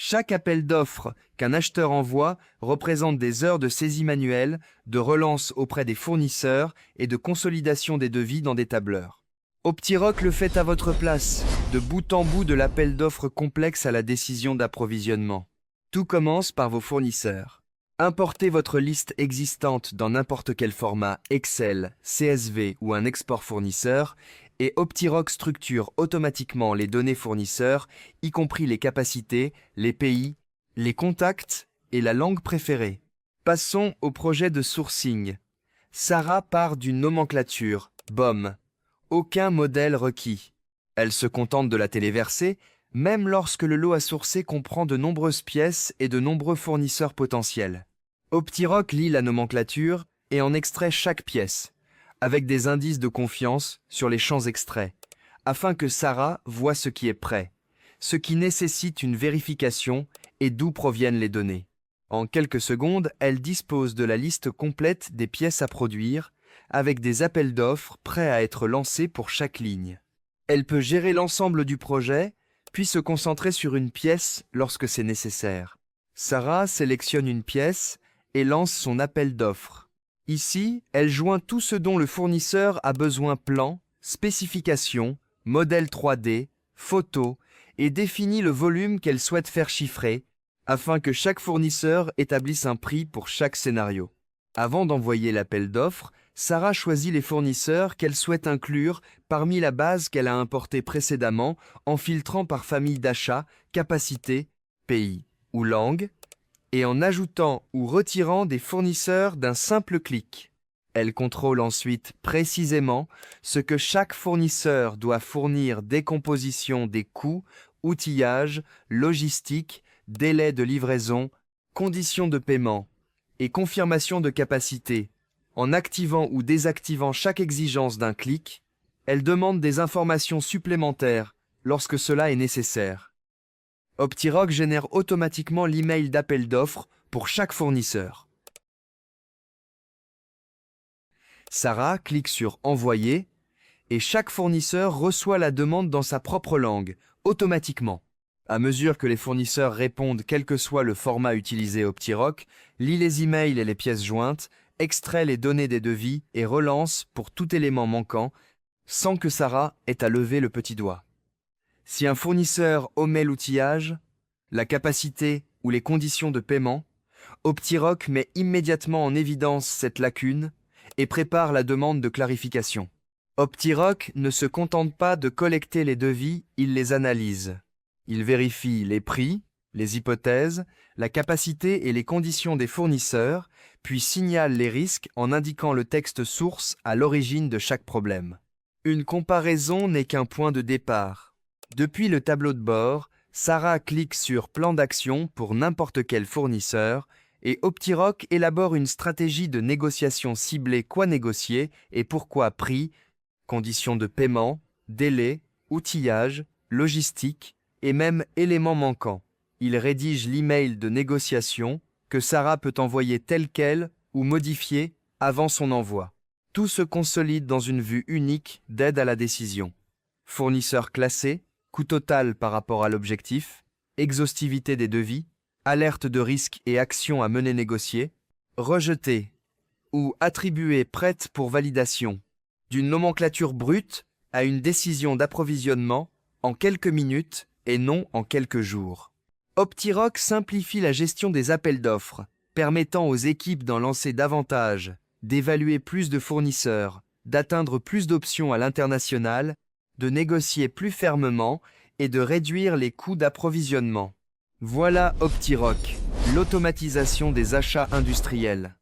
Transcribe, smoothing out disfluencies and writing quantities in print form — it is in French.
Chaque appel d'offres qu'un acheteur envoie représente des heures de saisie manuelle, de relance auprès des fournisseurs et de consolidation des devis dans des tableurs. Optiroc le fait à votre place, de bout en bout de l'appel d'offres complexe à la décision d'approvisionnement. Tout commence par vos fournisseurs. Importez votre liste existante dans n'importe quel format Excel, CSV ou un export fournisseur et Optiroc structure automatiquement les données fournisseurs, y compris les capacités, les pays, les contacts et la langue préférée. Passons au projet de sourcing. Sarah part d'une nomenclature, BOM. Aucun modèle requis. Elle se contente de la téléverser, même lorsque le lot à sourcer comprend de nombreuses pièces et de nombreux fournisseurs potentiels. Optiroc lit la nomenclature et en extrait chaque pièce, avec des indices de confiance sur les champs extraits, afin que Sarah voit ce qui est prêt, ce qui nécessite une vérification et d'où proviennent les données. En quelques secondes, elle dispose de la liste complète des pièces à produire, avec des appels d'offres prêts à être lancés pour chaque ligne. Elle peut gérer l'ensemble du projet, puis se concentrer sur une pièce lorsque c'est nécessaire. Sarah sélectionne une pièce et lance son appel d'offres. Ici, elle joint tout ce dont le fournisseur a besoin: plan, spécifications, modèle 3D, photos, et définit le volume qu'elle souhaite faire chiffrer, afin que chaque fournisseur établisse un prix pour chaque scénario. Avant d'envoyer l'appel d'offres, Sarah choisit les fournisseurs qu'elle souhaite inclure parmi la base qu'elle a importée précédemment en filtrant par famille d'achat, capacité, pays ou langue, et en ajoutant ou retirant des fournisseurs d'un simple clic. Elle contrôle ensuite précisément ce que chaque fournisseur doit fournir: décomposition des coûts, outillage, logistique, délai de livraison, conditions de paiement et confirmation de capacité. En activant ou désactivant chaque exigence d'un clic, elle demande des informations supplémentaires lorsque cela est nécessaire. Optiroc génère automatiquement l'email d'appel d'offres pour chaque fournisseur. Sarah clique sur Envoyer et chaque fournisseur reçoit la demande dans sa propre langue, automatiquement. À mesure que les fournisseurs répondent, quel que soit le format utilisé, Optiroc lit les emails et les pièces jointes, extrait les données des devis et relance pour tout élément manquant, sans que Sarah ait à lever le petit doigt. Si un fournisseur omet l'outillage, la capacité ou les conditions de paiement, Optiroc met immédiatement en évidence cette lacune et prépare la demande de clarification. Optiroc ne se contente pas de collecter les devis, il les analyse. Il vérifie les prix, les hypothèses, la capacité et les conditions des fournisseurs, puis signale les risques en indiquant le texte source à l'origine de chaque problème. Une comparaison n'est qu'un point de départ. Depuis le tableau de bord, Sarah clique sur Plan d'action pour n'importe quel fournisseur et Optiroc élabore une stratégie de négociation ciblée: quoi négocier et pourquoi prix, conditions de paiement, délai, outillage, logistique et même éléments manquants. Il rédige l'email de négociation que Sarah peut envoyer tel quel ou modifier avant son envoi. Tout se consolide dans une vue unique d'aide à la décision. Fournisseur classé, coût total par rapport à l'objectif, exhaustivité des devis, alerte de risque et action à mener négocier, rejeté ou attribué prête pour validation. D'une nomenclature brute à une décision d'approvisionnement en quelques minutes et non en quelques jours. Optiroc simplifie la gestion des appels d'offres, permettant aux équipes d'en lancer davantage, d'évaluer plus de fournisseurs, d'atteindre plus d'options à l'international, de négocier plus fermement et de réduire les coûts d'approvisionnement. Voilà Optiroc, l'automatisation des achats industriels.